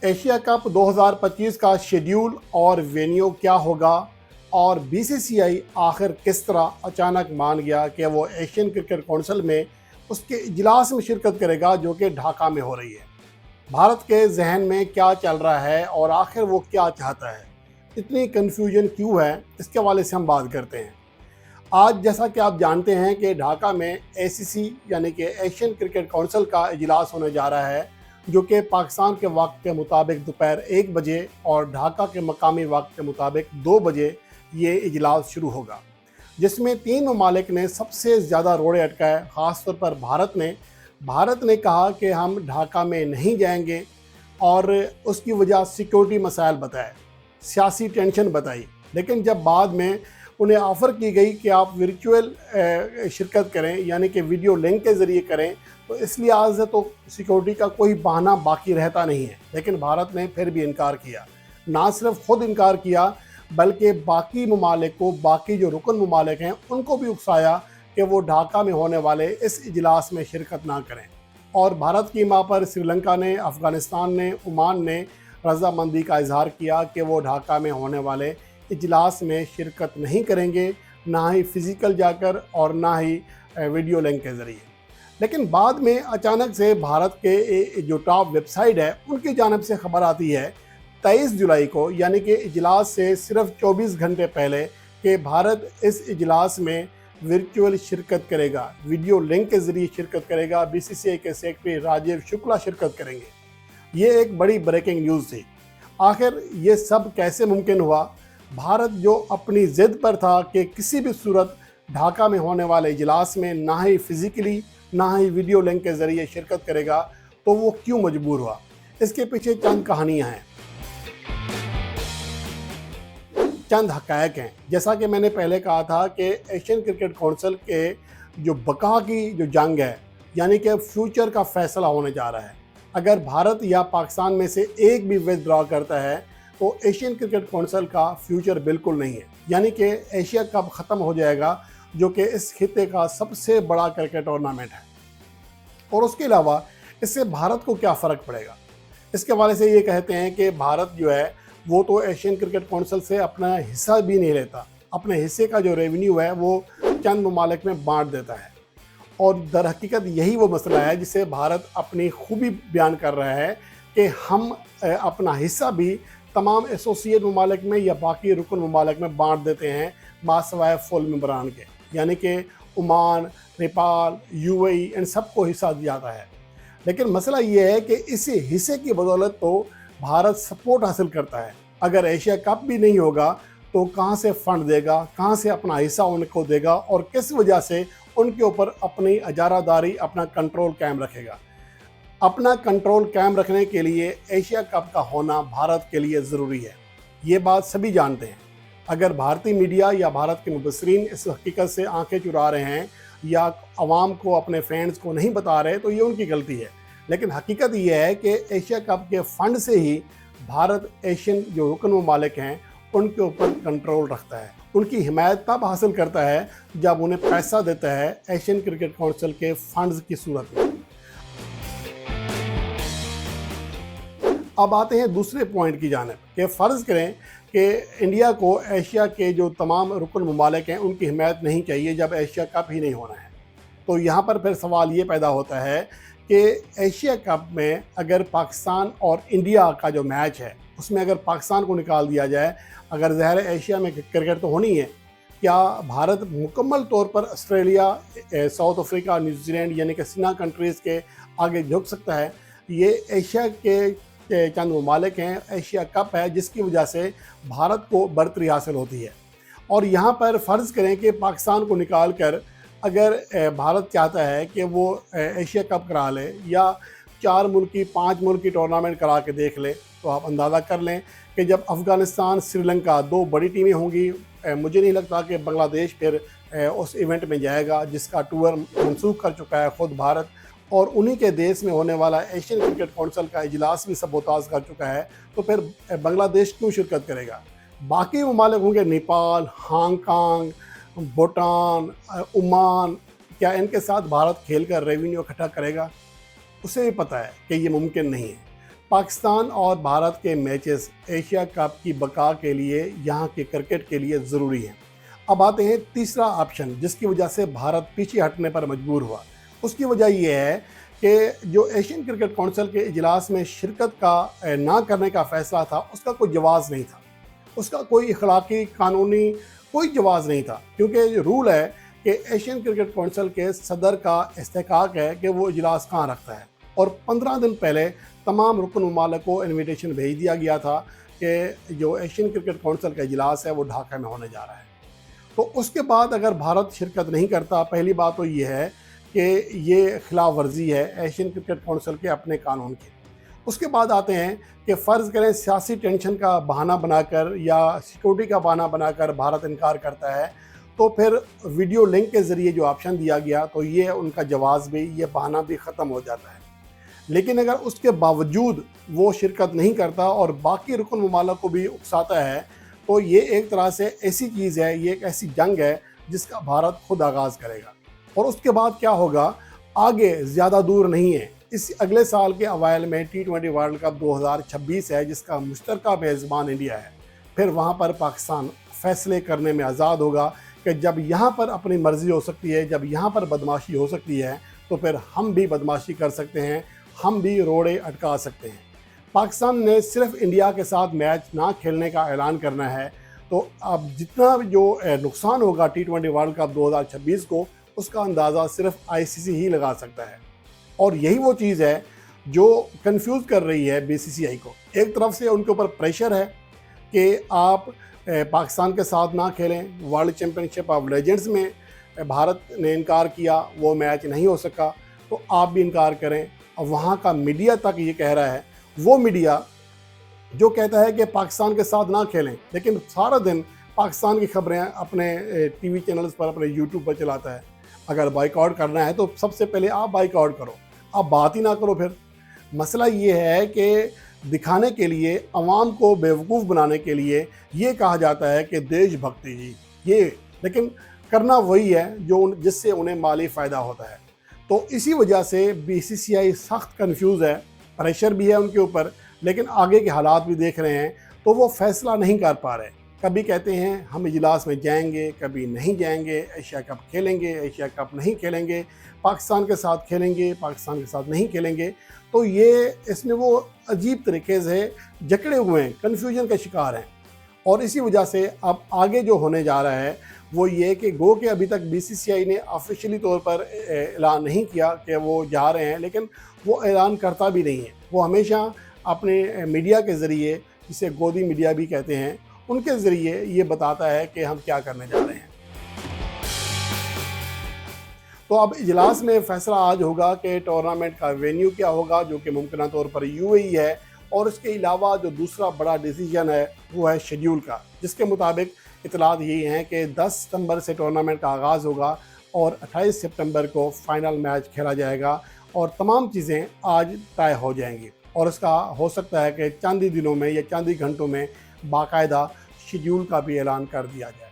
Asia cup 2025 का schedule और venue क्या होगा, और बीसीसीआई आखिर किस तरह अचानक मान गया कि वो एशियन क्रिकेट काउंसिल में उसके इजलास में शिरकत करेगा जो कि ढाका में हो रही है। भारत के जहन में क्या चल रहा है और आखिर वो क्या चाहता है, इतनी कन्फ्यूजन क्यों है, इसके हवाले से हम बात करते हैं। आज जैसा कि आप जानते हैं कि ढाका में एसीसी यानी कि एशियन क्रिकेट काउंसिल का इजलास होने जा रहा है, जो कि पाकिस्तान के वक्त के मुताबिक दोपहर 1 बजे और ढाका के मकामी वक्त के मुताबिक 2 बजे ये इजलास शुरू होगा, जिसमें 3 ममालिक ने सबसे ज़्यादा रोड़े अटकाए। ख़ास तौर पर भारत ने कहा कि हम ढाका में नहीं जाएंगे और उसकी वजह सिक्योरिटी मसाइल बताए, सियासी टेंशन बताई। लेकिन जब बाद में उन्हें ऑफ़र की गई कि आप वर्चुअल शिरकत करें यानी कि वीडियो लिंक के ज़रिए करें, तो इस लिहाज से तो सिक्योरिटी का कोई बहाना बाकी रहता नहीं है। लेकिन भारत ने फिर भी इनकार किया। ना सिर्फ खुद इनकार किया बल्कि बाकी ममालिक को, बाकी जो रुकन ममालिक हैं उनको भी उकसाया कि वो ढाका में होने वाले इस इजलास में शिरकत ना करें। और भारत की मां पर श्रीलंका ने, अफ़गानिस्तान ने, ओमान ने रज़ामंदी का इजहार किया कि वो ढाका में होने वाले इजलास में शिरकत नहीं करेंगे, ना ही फ़िज़िकल जाकर और ना ही वीडियो लिंक के ज़रिए। लेकिन बाद में अचानक से भारत के जो टॉप वेबसाइट है उनकी जानिब से खबर आती है 23 जुलाई को, यानी कि इजलास से सिर्फ 24 घंटे पहले, कि भारत इस इजलास में वर्चुअल शिरकत करेगा, वीडियो लिंक के ज़रिए शिरकत करेगा। बीसीसीआई के सेक्रेटरी राजीव शुक्ला शिरकत करेंगे। ये एक बड़ी ब्रेकिंग न्यूज़ थी। आखिर ये सब कैसे मुमकिन हुआ? भारत जो अपनी ज़िद पर था कि किसी भी सूरत ढाका में होने वाले इजलास में ना ही फिज़िकली ना ही वीडियो लिंक के ज़रिए शिरकत करेगा, तो वो क्यों मजबूर हुआ? इसके पीछे चंद कहानियाँ हैं, चंद हक़ायक़ हैं। जैसा कि मैंने पहले कहा था कि एशियन क्रिकेट काउंसिल के जो बका की जो जंग है, यानी कि फ्यूचर का फ़ैसला होने जा रहा है। अगर भारत या पाकिस्तान में से एक भी विथड्रॉ करता है तो एशियन क्रिकेट काउंसिल का फ्यूचर बिल्कुल नहीं है, यानी कि एशिया कप ख़त्म हो जाएगा, जो कि इस खित्ते का सबसे बड़ा क्रिकेट टूर्नामेंट है। और उसके अलावा इससे भारत को क्या फ़र्क पड़ेगा? इसके हवाले से ये कहते हैं कि भारत जो है वो तो एशियन क्रिकेट काउंसिल से अपना हिस्सा भी नहीं लेता, अपने हिस्से का जो रेवेन्यू है वो चंद ममालिक में बांट देता है। और दर हकीकत यही वो मसला है जिसे भारत अपनी खूबी बयान कर रहा है कि हम अपना हिस्सा भी तमाम एसोसिएट ममालिक में या बाकी रुकन ममालिक में बांट देते हैं, मासवाए फुल मेंबरान के, यानी कि ओमान, नेपाल, यूएई, इन सबको हिस्सा दिया जाता है। लेकिन मसला ये है कि इसी हिस्से की बदौलत तो भारत सपोर्ट हासिल करता है। अगर एशिया कप भी नहीं होगा तो कहाँ से फ़ंड देगा, कहाँ से अपना हिस्सा उनको देगा, और किस वजह से उनके ऊपर अपनी इजारादारी, अपना कंट्रोल कायम रखेगा? अपना कंट्रोल कायम रखने के लिए एशिया कप का होना भारत के लिए ज़रूरी है। ये बात सभी जानते हैं। अगर भारतीय मीडिया या भारत के मुबसरीन इस हकीकत से आंखें चुरा रहे हैं या आवाम को, अपने फैंस को नहीं बता रहे, तो ये उनकी गलती है। लेकिन हकीकत ये है कि एशिया कप के फ़ंड से ही भारत एशियन जो रुकन ममालिक हैं उनके ऊपर कंट्रोल रखता है। उनकी हिमायत तब हासिल करता है जब उन्हें पैसा देता है एशियन क्रिकेट काउंसिल के फंड्स की सूरत में। अब आते हैं दूसरे पॉइंट की जानिब कि फ़र्ज़ करें कि इंडिया को एशिया के जो तमाम रुकन ममालिक हैं उनकी हिमायत नहीं चाहिए जब एशिया कप ही नहीं होना है। तो यहाँ पर फिर सवाल ये पैदा होता है कि एशिया कप में अगर पाकिस्तान और इंडिया का जो मैच है उसमें अगर पाकिस्तान को निकाल दिया जाए, अगर ज़ाहिर एशिया में क्रिकेट तो होनी है, क्या भारत मुकम्मल तौर पर ऑस्ट्रेलिया, साउथ अफ्रीका, न्यूजीलैंड यानी कि सिना कंट्रीज़ के आगे झुक सकता है? ये एशिया के चंद ममालिक हैं, एशिया कप है जिसकी वजह से भारत को बरतरी हासिल होती है। और यहाँ पर फ़र्ज़ करें कि पाकिस्तान को निकाल कर अगर भारत चाहता है कि वो एशिया कप करा ले या 4 मुल्की 5 मुल्की टूर्नामेंट करा के देख ले, तो आप अंदाज़ा कर लें कि जब अफ़गानिस्तान, श्रीलंका 2 बड़ी टीमें होंगी, मुझे नहीं लगता कि बांग्लादेश फिर उस इवेंट में जाएगा जिसका टूर मनसूख कर चुका है ख़ुद भारत। और उन्हीं के देश में होने वाला एशियन क्रिकेट काउंसिल का इजलास भी सबोताज कर चुका है, तो फिर बांग्लादेश क्यों शिरकत करेगा? बाकी ममालिक होंगे नेपाल, हांगकांग, भूटान, ओमान, क्या इनके साथ भारत खेल कर रेवेन्यू इकट्ठा करेगा? उसे भी पता है कि ये मुमकिन नहीं है। पाकिस्तान और भारत के मैचेस एशिया कप की बका के लिए, यहाँ के क्रिकेट के लिए ज़रूरी हैं। अब आते हैं तीसरा ऑप्शन जिसकी वजह से भारत पीछे हटने पर मजबूर हुआ। उसकी वजह यह है कि जो एशियन क्रिकेट काउंसिल के इजलास में शिरकत का ना करने का फ़ैसला था, उसका कोई जवाज़ नहीं था, उसका कोई इखलाकी कानूनी कोई जवाज़ नहीं था, क्योंकि रूल है कि एशियन क्रिकेट काउंसिल के सदर का इस्तेहकाक है कि वो इजलास कहाँ रखता है। और 15 दिन पहले तमाम रुकन ममालिक को इन्विटेशन भेज दिया गया था कि जो एशियन क्रिकेट काउंसिल का इजलास है वो ढाका में होने जा रहा है। तो उसके बाद अगर भारत शिरकत नहीं करता, पहली बात तो ये है कि ये खिलाफ वर्जी है एशियन क्रिकेट काउंसिल के अपने कानून की। उसके बाद आते हैं कि फ़र्ज़ करें सियासी टेंशन का बहाना बनाकर या सिक्योरिटी का बहाना बनाकर भारत इनकार करता है, तो फिर वीडियो लिंक के ज़रिए जो ऑप्शन दिया गया तो ये उनका जवाज़ भी, ये बहाना भी ख़त्म हो जाता है। लेकिन अगर उसके बावजूद वो शिरकत नहीं करता और बाकी रुकन ममालिक को भी उकसाता है, तो ये एक तरह से ऐसी चीज़ है, ये एक ऐसी जंग है जिसका भारत खुद आगाज़ करेगा। और उसके बाद क्या होगा, आगे ज़्यादा दूर नहीं है, इस अगले साल के अवाइल में T20 वर्ल्ड कप 2026 है जिसका मुश्तरका मेज़बान इंडिया है। फिर वहाँ पर पाकिस्तान फ़ैसले करने में आज़ाद होगा कि जब यहाँ पर अपनी मर्ज़ी हो सकती है, जब यहाँ पर बदमाशी हो सकती है, तो फिर हम भी बदमाशी कर सकते हैं, हम भी रोड़े अटका सकते हैं। पाकिस्तान ने सिर्फ इंडिया के साथ मैच ना खेलने का ऐलान करना है, तो अब जितना जो नुकसान होगा T20 वर्ल्ड कप 2026 को, उसका अंदाज़ा सिर्फ ICC ही लगा सकता है। और यही वो चीज़ है जो कंफ्यूज कर रही है BCCI को। एक तरफ से उनके ऊपर प्रेशर है कि आप पाकिस्तान के साथ ना खेलें, वर्ल्ड चैम्पियनशिप ऑफ लेजेंड्स में भारत ने इनकार किया, वो मैच नहीं हो सका, तो आप भी इनकार करें। और वहाँ का मीडिया तक ये कह रहा है, वो मीडिया जो कहता है कि पाकिस्तान के साथ ना खेलें, लेकिन सारा दिन पाकिस्तान की खबरें अपने TV चैनल्स पर, अपने YouTube पर चलाता है। अगर बाइकआउट करना है तो सबसे पहले आप बाइकआउट करो, आप बात ही ना करो। फिर मसला ये है कि दिखाने के लिए, अवाम को बेवकूफ़ बनाने के लिए ये कहा जाता है कि देशभक्ति ही ये, लेकिन करना वही है जो जिससे उन्हें माली फ़ायदा होता है। तो इसी वजह से BCCI सख्त कन्फ्यूज़ है, प्रेशर भी है उनके ऊपर, लेकिन आगे के हालात भी देख रहे हैं, तो वो फ़ैसला नहीं कर पा रहे। कभी कहते हैं हम इजलास में जाएंगे, कभी नहीं जाएंगे, एशिया कप खेलेंगे, एशिया कप नहीं खेलेंगे, पाकिस्तान के साथ खेलेंगे, पाकिस्तान के साथ नहीं खेलेंगे। तो ये इसमें वो अजीब तरीके से जकड़े हुए हैं, कन्फ्यूजन का शिकार हैं। और इसी वजह से अब आगे जो होने जा रहा है वो ये कि गो कि अभी तक BCCI ने ऑफिशियली तौर पर ऐलान नहीं किया कि वो जा रहे हैं, लेकिन वो ऐलान करता भी नहीं है। वो हमेशा अपने मीडिया के ज़रिए, जिसे गोदी मीडिया भी कहते हैं, उनके ज़रिए ये बताता है कि हम क्या करने जा रहे हैं। तो अब इजलास में फ़ैसला आज होगा कि टूर्नामेंट का वेन्यू क्या होगा, जो कि मुमकिन तौर पर UAE है। और इसके अलावा जो दूसरा बड़ा डिसीजन है वो है शेड्यूल का, जिसके मुताबिक इतलात यही हैं कि 10 सितंबर से टूर्नामेंट का आगाज़ होगा और 28 सितंबर को फ़ाइनल मैच खेला जाएगा और तमाम चीज़ें आज तय हो जाएंगी। और इसका हो सकता है कि चंद ही दिनों में या चंद ही घंटों में बाकायदा शेड्यूल का भी ऐलान कर दिया जाए।